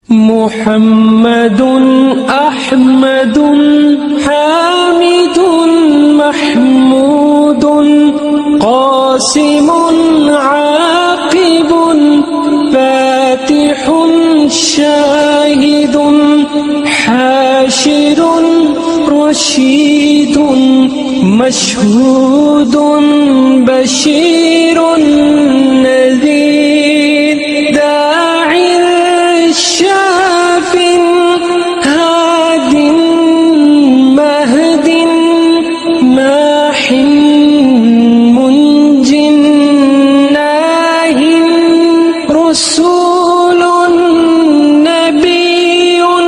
मुहम्मदुन अहमदुन हामिदुन महमूदुन क़ासिमुन आक़िबुन फ़ातिहुन शाहिदुन हाशिरुन Rashidun मशहूदुन बशीरुन नज़ीर दाइर शाफिन हादिन महदिन माहिन मुंजिन नाहिन रसूलुन नबियुन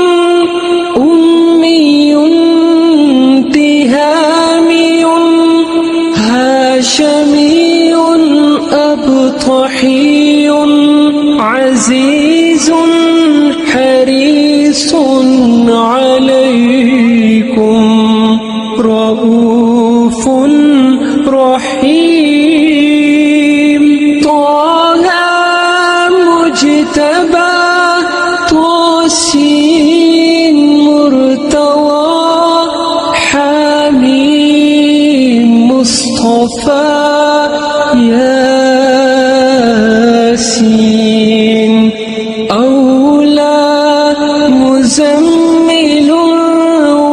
उम्मियुन तिहामियुन हाशमियुन अबतहियुन अज़ीज़ुन हरीसुन अलैकुम रऊफ़ुन रहीम। तोहा Mujtaba तोसीन मुर्तवा हामीम Mustafa Yasin OLA मुज़म्मिलुन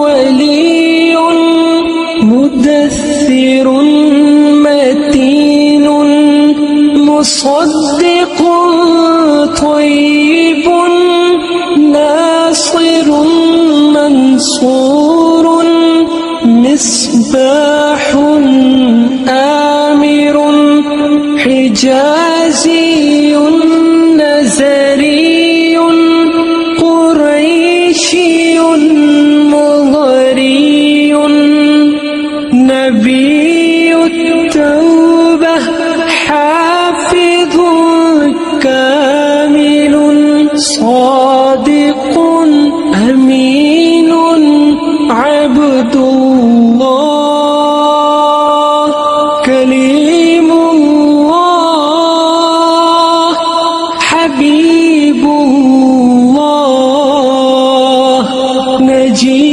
वलियुन मुदस्सिरुन मतीनुन मुसद्दिक़ुन तय्यिबुन नासिरुन मंसूरुन मिस्बाहुन आमिरुन हिजाज़ियुन नज़रियुन कुरैशियुन मुग़रियुन नबियुत तौबह हाफ़िज़ुन कामिलुन सादिक़ुन अमीनुन Abdullah Kalimullah Habibullah नजीयुल्लाह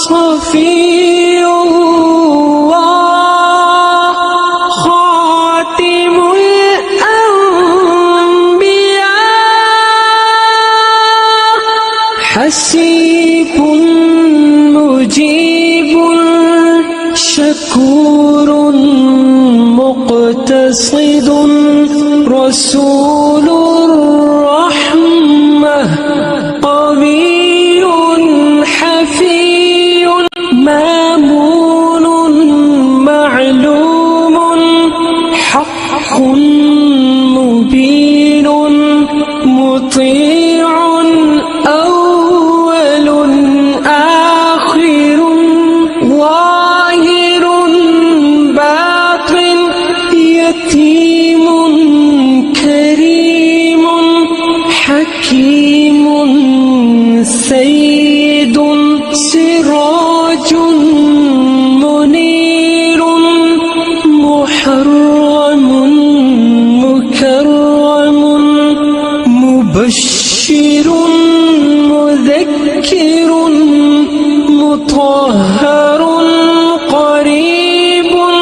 सफ़ीयुल्लाह खातिमुल अंबिया हसीबुन मुजीबुन शकूरुन मुक़तसिदुन रसूलुर रहमह क़वियुन हफ़ीयुन मामूनुन मअलूमुन हक़्क़ुन मुबीनुन मुतीउन अव्वलुन आखिरुन ज़ाहिरुन बातिन यतीमुन करीमुन हकीमुन सय्यिदुन सिराजुन मुनीरुन मुहर्रमुन मुकर्रमुन मुबश्शिरुन मुज़क्किरुन मुतहहरुन क़रीबुन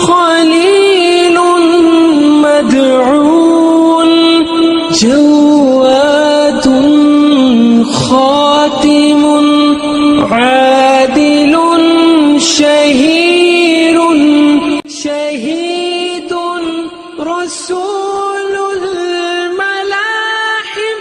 ख़लीलुन मदऊन जवादुन ख़ातिमुन आदिलुन शहीरुन शहीदुन रसूलुल मलाहिम